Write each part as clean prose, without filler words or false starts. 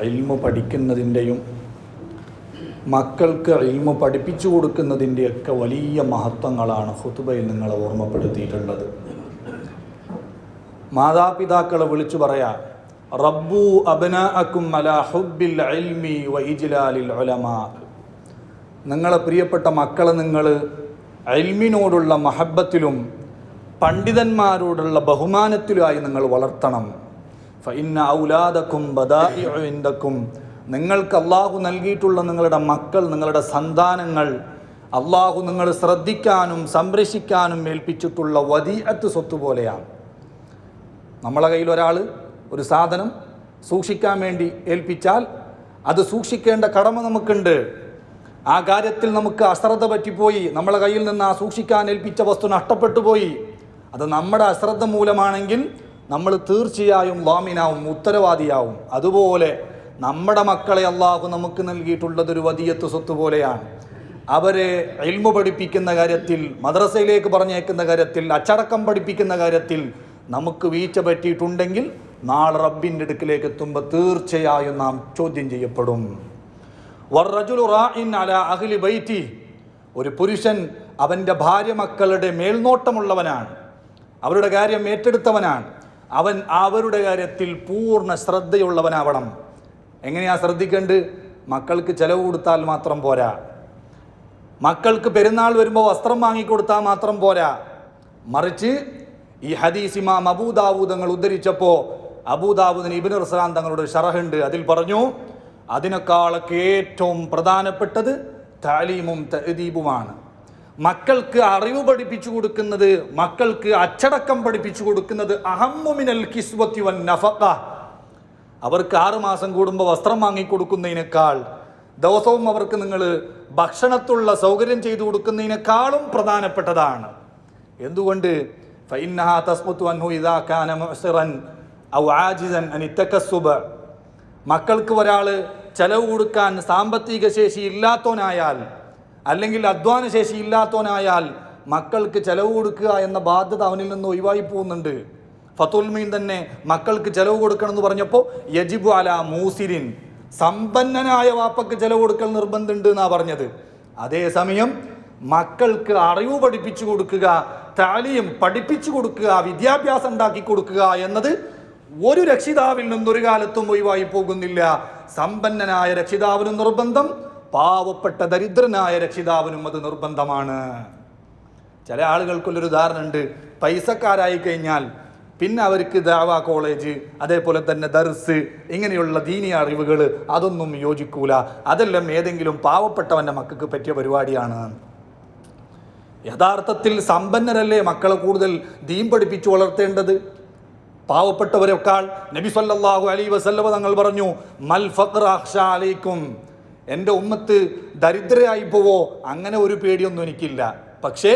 ഇൽമു പഠിക്കുന്നതിൻ്റെയും മക്കൾക്ക് ഇൽമു പഠിപ്പിച്ചു കൊടുക്കുന്നതിൻ്റെയൊക്കെ വലിയ മഹത്വങ്ങളാണ് ഖുതുബയിൽ നിങ്ങളെ ഓർമ്മപ്പെടുത്തിയിട്ടുള്ളത്. മാതാപിതാക്കളെ വിളിച്ചു പറയാ, റബ്ബു അബ്നാഅക്കും അലാ ഹുബ്ബിൽ ഇൽമി വ ഇജ്ലാലിൽ ഉലമാ. നിങ്ങളെ പ്രിയപ്പെട്ട മക്കളെ നിങ്ങൾ ഇൽമിനോടുള്ള മഹബ്ബത്തിലും പണ്ഡിതന്മാരോടുള്ള ബഹുമാനത്തിലുമായി നിങ്ങൾ വളർത്തണം. ഫഇന്ന ഔലാദക്കും ബദാഇഉ ഇൻദക്കും. നിങ്ങൾക്ക് അള്ളാഹു നൽകിയിട്ടുള്ള നിങ്ങളുടെ മക്കൾ, നിങ്ങളുടെ സന്താനങ്ങൾ അള്ളാഹു നിങ്ങൾ ശ്രദ്ധിക്കാനും സംരക്ഷിക്കാനും ഏൽപ്പിച്ചിട്ടുള്ള വദീഅത്ത് സ്വത്ത് പോലെയാണ്. നമ്മളെ കയ്യിൽ ഒരാൾ ഒരു സാധനം സൂക്ഷിക്കാൻ വേണ്ടി ഏൽപ്പിച്ചാൽ അത് സൂക്ഷിക്കേണ്ട കടമ നമുക്കുണ്ട്. ആ കാര്യത്തിൽ നമുക്ക് അശ്രദ്ധ പറ്റിപ്പോയി, നമ്മളെ കയ്യിൽ നിന്ന് ആ സൂക്ഷിക്കാൻ ഏൽപ്പിച്ച വസ്തു നഷ്ടപ്പെട്ടു പോയി, അത് നമ്മുടെ അശ്രദ്ധ മൂലമാണെങ്കിൽ നമ്മൾ തീർച്ചയായും ളാമിനാവും, ഉത്തരവാദിയാവും. അതുപോലെ നമ്മുടെ മക്കളെ അള്ളാഹു നമുക്ക് നൽകിയിട്ടുള്ളതൊരു വദിയത്ത് സ്വത്ത് പോലെയാണ്. അവരെ ഇൽമു പഠിപ്പിക്കുന്ന കാര്യത്തിൽ, മദ്രസയിലേക്ക് പറഞ്ഞേക്കുന്ന കാര്യത്തിൽ, അച്ചടക്കം പഠിപ്പിക്കുന്ന കാര്യത്തിൽ നമുക്ക് വീഴ്ച പറ്റിയിട്ടുണ്ടെങ്കിൽ നാളെ റബ്ബിൻ്റെ അടുക്കിലേക്ക് എത്തുമ്പോൾ തീർച്ചയായും നാം ചോദ്യം ചെയ്യപ്പെടും. വറജുലു റാഇൻ അലാ അഹ്ലി ബൈതി. ഒരു പുരുഷൻ അവൻ്റെ ഭാര്യ മക്കളുടെ മേൽനോട്ടമുള്ളവനാണ്, അവരുടെ കാര്യം ഏറ്റെടുത്തവനാണ്. അവൻ അവരുടെ കാര്യത്തിൽ പൂർണ്ണ ശ്രദ്ധയുള്ളവനാവണം. എങ്ങനെയാ ശ്രദ്ധിക്കേണ്ടത്? മക്കൾക്ക് ചെലവ് കൊടുത്താൽ മാത്രം പോരാ, മക്കൾക്ക് പെരുന്നാൾ വരുമ്പോൾ വസ്ത്രം വാങ്ങിക്കൊടുത്താൽ മാത്രം പോരാ. മറിച്ച് ഈ ഹദീസ് ഇമാം അബൂദാവൂദ് തങ്ങൾ ഉദ്ധരിച്ചപ്പോൾ അബൂദാവൂദിന് ഇബ്നു റസ്ലാൻ തങ്ങളുടെ ഷറഹുണ്ട്. അതിൽ പറഞ്ഞു, അതിനേക്കാളൊക്കെ ഏറ്റവും പ്രധാനപ്പെട്ടത് താലീമും തഅദീബുമാണ്. മക്കൾക്ക് അറിവ് പഠിപ്പിച്ചു കൊടുക്കുന്നത്, മക്കൾക്ക് അച്ചടക്കം പഠിപ്പിച്ചു കൊടുക്കുന്നത് അഹമ്മു മിനൽ കിസ്വത്തി വൻ നഫഖ. അവർക്ക് 6 മാസം കൂടുമ്പോൾ വസ്ത്രം വാങ്ങിക്കൊടുക്കുന്നതിനേക്കാൾ, ദിവസവും അവർക്ക് നിങ്ങൾ ഭക്ഷണത്തുള്ള സൗകര്യം ചെയ്തു കൊടുക്കുന്നതിനേക്കാളും പ്രധാനപ്പെട്ടതാണ്. എന്തുകൊണ്ട്? ഫഇന്നഹാ തസ്ഖുതു അൻഹു ഇദാ കാന മുഅ്സിറൻ ഔ ആജിസൻ അൻ തകസ്സുബ. മക്കൾക്ക് ഒരാൾ ചെലവ് കൊടുക്കാൻ സാമ്പത്തിക ശേഷി ഇല്ലാത്തവനായാൽ, അല്ലെങ്കിൽ അധ്വാന ശേഷി ഇല്ലാത്തവനായാൽ മക്കൾക്ക് ചെലവ് കൊടുക്കുക എന്ന ബാധ്യത അവനിൽ നിന്ന് ഒഴിവായി പോകുന്നുണ്ട്. ഫത്തുൽ മീൻ തന്നെ മക്കൾക്ക് ചെലവ് കൊടുക്കണം എന്ന് പറഞ്ഞപ്പോൾ യജിബു അലാ മൂസിരിൻ, സമ്പന്നനായ വാപ്പക്ക് ചെലവ് കൊടുക്കൽ നിർബന്ധമുണ്ട് എന്നാണ് പറഞ്ഞത്. അതേസമയം മക്കൾക്ക് അറിവ് പഠിപ്പിച്ചു കൊടുക്കുക, താലീം പഠിപ്പിച്ചു കൊടുക്കുക, വിദ്യാഭ്യാസം ഉണ്ടാക്കി കൊടുക്കുക എന്നത് ഒരു രക്ഷിതാവിൽ നിന്നൊരു കാലത്തും ഒഴിവായി പോകുന്നില്ല. സമ്പന്നനായ രക്ഷിതാവിനും നിർബന്ധം, പാവപ്പെട്ട ദരിദ്രനായ രക്ഷിതാവിനും അത് നിർബന്ധമാണ്. ചില ആളുകൾക്കുള്ളൊരു ഉദാഹരണമുണ്ട്, പൈസക്കാരായി കഴിഞ്ഞാൽ പിന്നെ അവർക്ക് ദഅവാ കോളേജ്, അതേപോലെ തന്നെ ദർസ്, ഇങ്ങനെയുള്ള ദീനി അറിവുകൾ അതൊന്നും യോജിക്കൂല. അതെല്ലാം ഏതെങ്കിലും പാവപ്പെട്ടവൻ്റെ മക്കൾക്ക് പറ്റിയ പരിപാടിയാണ്. യഥാർത്ഥത്തിൽ സമ്പന്നരല്ലേ മക്കളെ കൂടുതൽ ദീൻ പഠിപ്പിച്ചു വളർത്തേണ്ടത്. പാവപ്പെട്ടവരെക്കാൾ നബി സല്ലല്ലാഹു അലൈഹി വസല്ലം തങ്ങൾ പറഞ്ഞു, മൽ ഫഖ്റ അഖ്ശാ അലൈക്കും. എൻ്റെ ഉമ്മത്ത് ദരിദ്രരായി പോവോ അങ്ങനെ ഒരു പേടിയൊന്നും എനിക്കില്ല. പക്ഷേ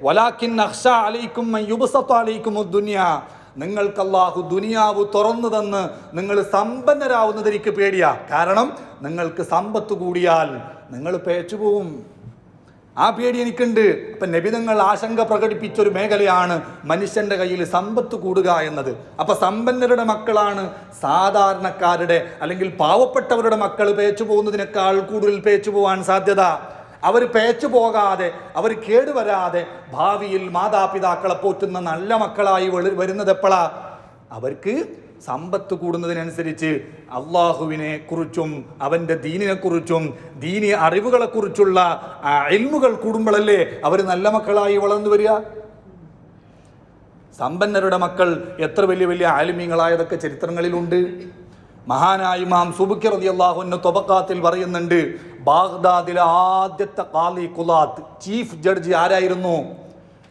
വലാകിൻ അഖ്ശാ അലൈക്കും മൻ യുബ്സത അലൈക്കുമുദ് ദുനിയ. നിങ്ങൾക്ക് അല്ലാഹു ദുനിയാവ് തുറന്നു തന്ന് നിങ്ങൾ സമ്പന്നരാവുന്നത് എനിക്ക് പേടിയാ. കാരണം നിങ്ങൾക്ക് സമ്പത്ത് കൂടിയാൽ നിങ്ങൾ പേച്ചു പോവും. ആ പേടി എനിക്കുണ്ട്. അപ്പം നബിതങ്ങൾ ആശങ്ക പ്രകടിപ്പിച്ചൊരു മേഖലയാണ് മനുഷ്യൻ്റെ കയ്യിൽ സമ്പത്ത് കൂടുക എന്നത്. അപ്പം സമ്പന്നരുടെ മക്കളാണ് സാധാരണക്കാരുടെ അല്ലെങ്കിൽ പാവപ്പെട്ടവരുടെ മക്കൾ പേച്ചു പോകുന്നതിനേക്കാൾ കൂടുതൽ പേച്ചു പോകാൻ സാധ്യത. അവർ പേച്ചു പോകാതെ, അവർ കേടുവരാതെ ഭാവിയിൽ മാതാപിതാക്കളെ പോറ്റുന്ന നല്ല മക്കളായി വരുന്നത് എപ്പോഴാ? അവർക്ക് സമ്പത്ത് കൂടുന്നതിനനുസരിച്ച് അള്ളാഹുവിനെ കുറിച്ചും അവൻ്റെ ദീനിനെ കുറിച്ചും ദീനി അറിവുകളെ കുറിച്ചുള്ള ഇൽമുകൾ കൂടുമ്പോഴല്ലേ അവർ നല്ല മക്കളായി വളർന്നു വരിക. സമ്പന്നരുടെ മക്കൾ എത്ര വലിയ വലിയ ആലിമീങ്ങളായതൊക്കെ ചരിത്രങ്ങളിലുണ്ട്. മഹാനായ ഇമാം സുബ്കി റളിയല്ലാഹു അൻഹു തബഖാത്തിൽ പറയുന്നുണ്ട്, ബാഗ്ദാദിലെ ആദ്യത്തെ ഖാലി ഖുലാത്ത്, ചീഫ് ജഡ്ജി ആരായിരുന്നു?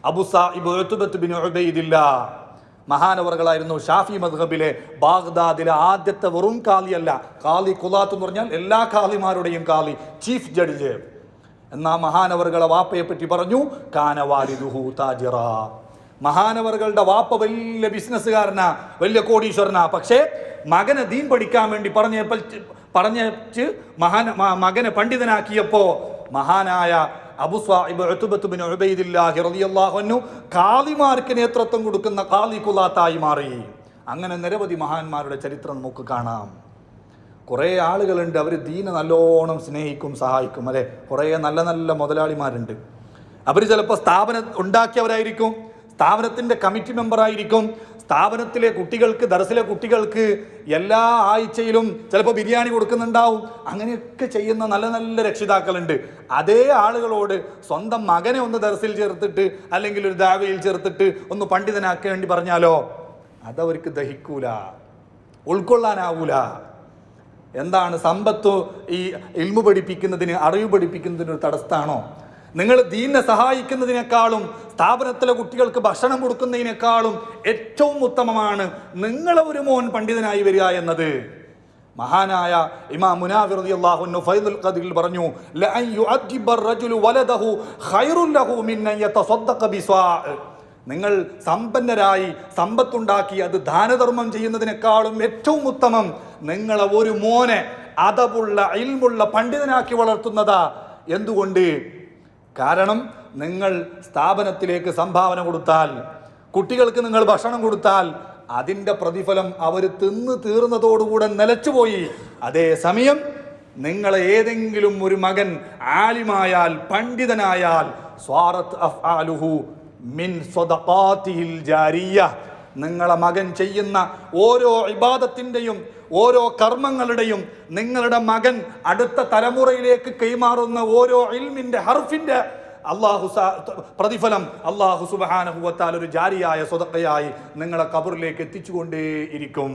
Abu Saib Utbah bin Ubaidullah. മഹാനവറുകളായിരുന്നു ഷാഫി മദ്ഹബിലെ ബാഗ്ദാദിലെ ആദ്യത്തെ വെറും കാലിയല്ല, ഖാലി ഖുലാത്ത് എന്ന് പറഞ്ഞാൽ എല്ലാ ഖാലിമാരുടെയും ഖാലി, ചീഫ് ജഡ്ജ്. എന്നാ മഹാനവറുകളെ വാപ്പയെ പറ്റി പറഞ്ഞു, കാന വാലിദുഹു താജിറ. മഹാനവറുകളുടെ വാപ്പ വലിയ ബിസിനസ്സുകാരനാ, വലിയ കോടീശ്വരനാ. പക്ഷേ മകനെ ദീൻ പഠിക്കാൻ വേണ്ടി പറഞ്ഞ് മകനെ പണ്ഡിതനാക്കിയപ്പോ മഹാനായ അബു സാഇബ് ഉത്ബത്ത് ബിൻ ഉബൈദില്ലാഹി റളിയല്ലാഹു അൻഹു ഖാലിമാർക്ക് നേതൃത്വം കൊടുക്കുന്ന ഖാലി ഖുലാത്തായി മാറി. അങ്ങനെ നിരവധി മഹാന്മാരുടെ ചരിത്രം നമുക്ക് കാണാം. കുറേ ആളുകളുണ്ട്, അവർ ദീനെ നല്ലോണം സ്നേഹിക്കും, സഹായിക്കും, അല്ലേ? കുറേ നല്ല നല്ല മുതലാളിമാരുണ്ട്. അവർ ചിലപ്പോൾ സ്ഥാപനം ഉണ്ടാക്കിയവരായിരിക്കും, സ്ഥാപനത്തിൻ്റെ കമ്മിറ്റി മെമ്പറായിരിക്കും, സ്ഥാപനത്തിലെ കുട്ടികൾക്ക്, ദർസിലെ കുട്ടികൾക്ക് എല്ലാ ആഴ്ചയിലും ചിലപ്പോൾ ബിരിയാണി കൊടുക്കുന്നുണ്ടാവും. അങ്ങനെയൊക്കെ ചെയ്യുന്ന നല്ല നല്ല രക്ഷിതാക്കളുണ്ട്. അതേ ആളുകളോട് സ്വന്തം മകനെ ഒന്ന് ദർസിൽ ചേർത്തിട്ട് അല്ലെങ്കിൽ ഒരു ദാവയിൽ ചേർത്തിട്ട് ഒന്ന് പണ്ഡിതനാക്കാൻ വേണ്ടി പറഞ്ഞാലോ അതവർക്ക് ദഹിക്കൂല, ഉൾക്കൊള്ളാനാവൂല. എന്താണ് സമ്പത്ത് ഈ ഇൽമു പഠിപ്പിക്കുന്നതിന്, അറിവ് പഠിപ്പിക്കുന്നതിന് ഒരു തടസ്സമാണോ? നിങ്ങൾ ദീനിനെ സഹായിക്കുന്നതിനേക്കാളും സ്ഥാപനത്തിലെ കുട്ടികൾക്ക് ഭക്ഷണം കൊടുക്കുന്നതിനേക്കാളും ഏറ്റവും ഉത്തമമാണ് നിങ്ങളെ ഒരു മോൻ പണ്ഡിതനായി വരിക എന്നത്. മഹാനായ ഇമാം മുനാവിർ റളിയല്ലാഹു അൻഹു ഫൈദുൽ ഖദീറിൽ പറഞ്ഞു, ലഅൻ യുഅദ്ദിബ റജുലു വലദഹു ഖൈറുൻ ലഹു മിൻ അൻ യതസദ്ദഖ ബിസ്വാ. നിങ്ങൾ സമ്പന്നരായി സമ്പത്തുണ്ടാക്കി അത് ദാനധർമ്മം ചെയ്യുന്നതിനേക്കാളും ഏറ്റവും ഉത്തമം നിങ്ങളെ ഒരു മോനെ അദബുള്ള ഇൽമുള്ള പണ്ഡിതനാക്കി വളർത്തുന്നതാ. എന്തുകൊണ്ട്? കാരണം നിങ്ങൾ സ്ഥാപനത്തിലേക്ക് സംഭാവന കൊടുത്താൽ, കുട്ടികൾക്ക് നിങ്ങൾ ഭക്ഷണം കൊടുത്താൽ അതിൻ്റെ പ്രതിഫലം അവർ തിന്ന് തീർന്നതോടുകൂടെ നിലച്ചുപോയി. അതേസമയം നിങ്ങളെ ഏതെങ്കിലും ഒരു മകൻ ആലിമായാൽ, പണ്ഡിതനായാൽ, സ്വാറത്ത് അഫ്ആലുഹു മിൻ സ്വദഖാതിഹിൽ ജാരിയ, നിങ്ങളെ മകൻ ചെയ്യുന്ന ഓരോ ഇബാദത്തിൻ്റെയും ഓരോ കർമ്മങ്ങളുടെയും നിങ്ങളുടെ മകൻ അടുത്ത തലമുറയിലേക്ക് കൈമാറുന്ന ഓരോ ഇൽമിൻ്റെ ഹർഫിൻ്റെ പ്രതിഫലം അല്ലാഹു സുബ്ഹാനഹു വ തആല ഒരു ജാരിയായ സ്വദഖയായി നിങ്ങളെ ഖബറിലേക്ക് എത്തിച്ചുകൊണ്ടേയിരിക്കും.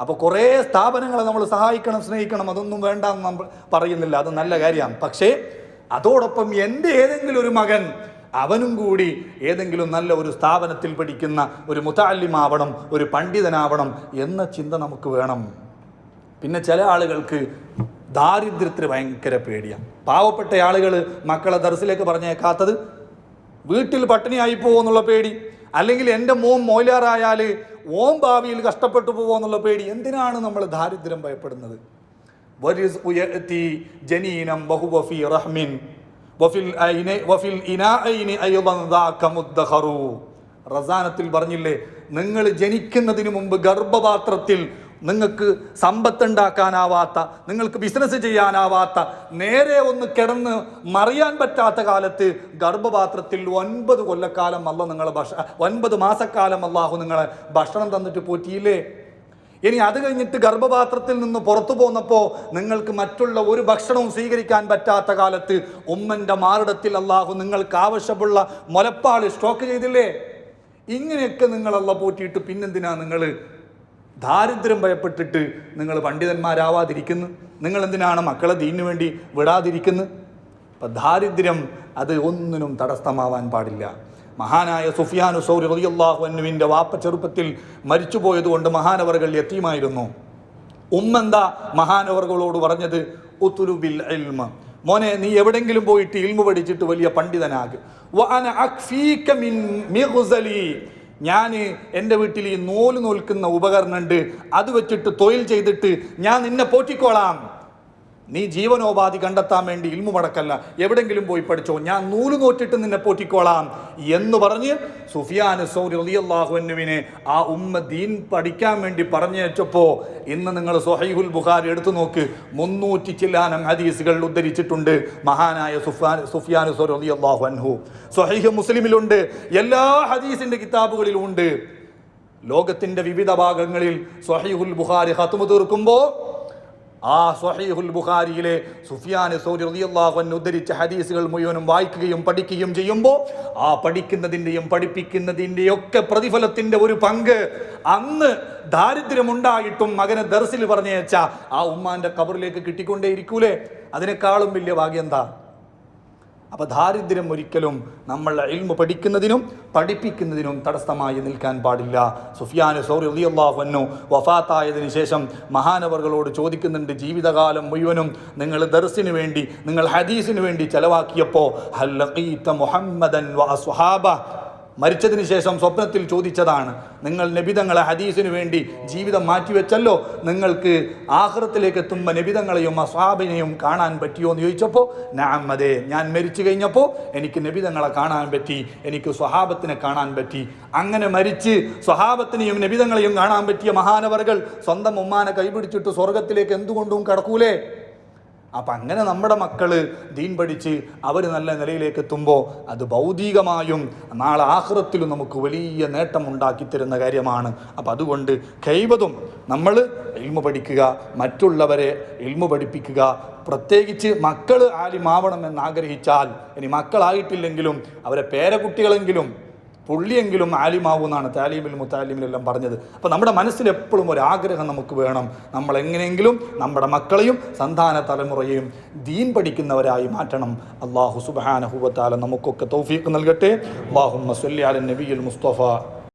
അപ്പോൾ കുറേ സ്ഥാപനങ്ങളെ നമ്മൾ സഹായിക്കണം, സ്നേഹിക്കണം, അതൊന്നും വേണ്ട എന്ന് നമ്മൾ പറയുന്നില്ല, അത് നല്ല കാര്യമാണ്. പക്ഷേ അതോടൊപ്പം എൻ്റെ ഏതെങ്കിലും ഒരു മകൻ, അവനും കൂടി ഏതെങ്കിലും നല്ല ഒരു സ്ഥാപനത്തിൽ പഠിക്കുന്ന ഒരു മുതഅല്ലിമാവണം, ഒരു പണ്ഡിതനാവണം എന്ന ചിന്ത നമുക്ക് വേണം. പിന്നെ ചില ആളുകൾക്ക് ദാരിദ്ര്യത്തിന് ഭയങ്കര പേടിയാണ്. പാവപ്പെട്ട ആളുകൾ മക്കളെ ദർസിലേക്ക് പറഞ്ഞേക്കാത്തത് വീട്ടിൽ പട്ടിണിയായി പോകുമെന്നുള്ള പേടി, അല്ലെങ്കിൽ എൻ്റെ മോൻ മൗലാറായാൽ ഓം ഭാവിയിൽ കഷ്ടപ്പെട്ടു പോകുമെന്നുള്ള പേടി. എന്തിനാണ് നമ്മൾ ദാരിദ്ര്യം ഭയപ്പെടുന്നത്? റസാനത്തിൽ പറഞ്ഞില്ലേ, നിങ്ങൾ ജനിക്കുന്നതിന് മുമ്പ് ഗർഭപാത്രത്തിൽ നിങ്ങൾക്ക് സമ്പത്തുണ്ടാക്കാനാവാത്ത, നിങ്ങൾക്ക് ബിസിനസ് ചെയ്യാനാവാത്ത, നേരെ ഒന്ന് കിടന്ന് മറിയാൻ പറ്റാത്ത കാലത്ത് ഗർഭപാത്രത്തിൽ 9 കൊല്ലക്കാലം അല്ല നിങ്ങളെ 9 മാസക്കാലം അല്ലാഹു നിങ്ങളെ ഭക്ഷണം തന്നിട്ട് പോറ്റിയില്ലേ? ഇനി അത് കഴിഞ്ഞിട്ട് ഗർഭപാത്രത്തിൽ നിന്ന് പുറത്തു പോന്നപ്പോൾ നിങ്ങൾക്ക് മറ്റുള്ള ഒരു ഭക്ഷണവും സ്വീകരിക്കാൻ പറ്റാത്ത കാലത്ത് ഉമ്മൻ്റെ മാറിടത്തിൽ അല്ലാഹു നിങ്ങൾക്ക് ആവശ്യമുള്ള മുലപ്പാൽ സ്റ്റോക്ക് ചെയ്തില്ലേ? ഇങ്ങനെയൊക്കെ നിങ്ങളല്ല പോറ്റിയിട്ട് പിന്നെന്തിനാ നിങ്ങൾ ദാരിദ്ര്യം ഭയപ്പെട്ടിട്ട് നിങ്ങൾ പണ്ഡിതന്മാരാവാതിരിക്കുന്നു? നിങ്ങൾ എന്തിനാണ് മക്കളെ ദീനിനു വേണ്ടി വിടാതിരിക്കുന്നത്? അപ്പം ദാരിദ്ര്യം അത് ഒന്നിനും തടസ്സമാവാൻ പാടില്ല. മഹാനായ സുഫിയാനു സൗരി റളിയല്ലാഹു അൻഹുവിൻ്റെ വാപ്പ ചെറുപ്പത്തിൽ മരിച്ചുപോയതുകൊണ്ട് മഹാനവറുകൾ യതീമായിരുന്നു. ഉമ്മെന്താ മഹാനവറുകളോട് പറഞ്ഞത്? ഉത്ലു ബിൽ ഇൽമ, മോനെ നീ എവിടെങ്കിലും പോയിട്ട് ഇൽമു പഠിച്ചിട്ട് വലിയ പണ്ഡിതനാക്. വഅന അക്ഫീക മിൻ മിഗ്സലി, ഞാൻ എൻ്റെ വീട്ടിൽ ഈ നൂല് നോൽക്കുന്ന ഉപകരണമുണ്ട്, അത് വെച്ചിട്ട് തൊഴിൽ ചെയ്തിട്ട് ഞാൻ നിന്നെ പോറ്റിക്കോളാം. നീ ജീവനോപാധി കണ്ടെത്താൻ വേണ്ടി ഇൽമു മടക്കല്ല, എവിടെങ്കിലും പോയി പഠിച്ചോ, ഞാൻ നൂല് നോറ്റിട്ട് നിന്നെ പോറ്റിക്കോളാം എന്ന് പറഞ്ഞ് സുഫിയാൻ സൗരി റളിയല്ലാഹു അൻഹുവിനെ ആ ഉമ്മ ദീൻ പഠിക്കാൻ വേണ്ടി പറഞ്ഞയച്ചപ്പോൾ ഇന്ന് നിങ്ങൾ സ്വഹീഹുൽ ബുഖാരി എടുത്തു നോക്ക്, 300 ചില്ലാനം ഹദീസുകൾ ഉദ്ധരിച്ചിട്ടുണ്ട് മഹാനായ സുഫിയാൻ സൗരി റളിയല്ലാഹു അൻഹു. സ്വഹീഹ് മുസ്ലിമിലുണ്ട്, എല്ലാ ഹദീസിൻ്റെ കിതാബുകളിലും ഉണ്ട്. ലോകത്തിൻ്റെ വിവിധ ഭാഗങ്ങളിൽ സ്വഹീഹുൽ ബുഖാരി ഖത്മ തീർക്കുമ്പോൾ ആ സ്വഹീഹുൽ ബുഖാരിയിലെ സുഫിയാൻ സൗരി റളിയല്ലാഹു അൻഹു ഉദ്ധരിച്ച ഹദീസുകൾ മുഴുവനും വായിക്കുകയും പഠിക്കുകയും ചെയ്യുമ്പോൾ ആ പഠിക്കുന്നതിൻ്റെയും പഠിപ്പിക്കുന്നതിൻ്റെയും ഒക്കെ പ്രതിഫലത്തിൻ്റെ ഒരു പങ്ക് അന്ന് ദാരിദ്ര്യമുണ്ടായിട്ടും മകനെ ദർസിൽ പറഞ്ഞയച്ച ആ ഉമ്മാൻ്റെ ഖബറിലേക്ക് കിട്ടിക്കൊണ്ടേയിരിക്കൂലേ? അതിനേക്കാളും വലിയ ഭാഗ്യം എന്താ? അപ്പോൾ ദാരിദ്ര്യം ഒരിക്കലും നമ്മൾ ഇൽമു പഠിക്കുന്നതിനും പഠിപ്പിക്കുന്നതിനും തടസ്സമായി നിൽക്കാൻ പാടില്ല. സുഫിയാൻ സൗരി റളിയല്ലാഹു അൻഹു വഫാത്തായതിനു ശേഷം മഹാനവറുകളോട് ചോദിക്കുന്നുണ്ട്, ജീവിതകാലം മുഴുവനും നിങ്ങൾ ദർസിന് വേണ്ടി, നിങ്ങൾ ഹദീസിന് വേണ്ടി ചെലവാക്കിയപ്പോൾ ഹൽ ലഖീത മുഹമ്മദൻ വ അസ്ഹാബ, മരിച്ചതിന് ശേഷം സ്വപ്നത്തിൽ ചോദിച്ചതാണ്, നിങ്ങൾ നബിതങ്ങളെ ഹദീസിന് വേണ്ടി ജീവിതം മാറ്റിവെച്ചല്ലോ, നിങ്ങൾക്ക് ആഖിറത്തിലേക്ക് എത്തുമ്പോൾ നബിതങ്ങളെയും അസ്ഹാബിനെയും കാണാൻ പറ്റിയോ എന്ന് ചോദിച്ചപ്പോൾ നഅം, അതെ, ഞാൻ മരിച്ചു കഴിഞ്ഞപ്പോൾ എനിക്ക് നബിതങ്ങളെ കാണാൻ പറ്റി, എനിക്ക് സ്വഹാബത്തിനെ കാണാൻ പറ്റി. അങ്ങനെ മരിച്ച് സ്വഹാബത്തിനെയും നബിതങ്ങളെയും കാണാൻ പറ്റിയ മഹാനവറുകൾ സ്വന്തം ഉമ്മാനെ കൈപിടിച്ചിട്ട് സ്വർഗത്തിലേക്ക് എന്തുകൊണ്ടും കടക്കൂലേ? അപ്പം അങ്ങനെ നമ്മുടെ മക്കള് ദീൻ പഠിച്ച് അവർ നല്ല നിലയിലേക്ക് എത്തുമ്പോൾ അത് ഭൗതികമായും നാളെ ആഖിറത്തിലും നമുക്ക് വലിയ നേട്ടം ഉണ്ടാക്കി തരുന്ന കാര്യമാണ്. അപ്പം അതുകൊണ്ട് കൈവതും നമ്മൾ ഇൽമു പഠിക്കുക, മറ്റുള്ളവരെ ഇൽമു പഠിപ്പിക്കുക. പ്രത്യേകിച്ച് മക്കൾ ആലിമാവണം എന്നാഗ്രഹിച്ചാൽ, ഇനി മക്കളായിട്ടില്ലെങ്കിലും അവരെ പേരക്കുട്ടികളെങ്കിലും പുള്ളിയെങ്കിലും ആലിമാവൂന്നാണ് താലീമിൽ മുത്താലിമിലെല്ലാം പറഞ്ഞത്. അപ്പോൾ നമ്മുടെ മനസ്സിൽ എപ്പോഴും ഒരാഗ്രഹം നമുക്ക് വേണം, നമ്മൾ എങ്ങനെയെങ്കിലും നമ്മുടെ മക്കളെയും സന്താന തലമുറയെയും ദീൻ പഠിക്കുന്നവരായി മാറ്റണം. അല്ലാഹു സുബ്ഹാനഹു വ തആല നമുക്കൊക്കെ തൗഫീഖ് നൽകട്ടെ. അല്ലാഹുമ്മ സ്വല്ലി അലൻ നബിയിൽ മുസ്തഫ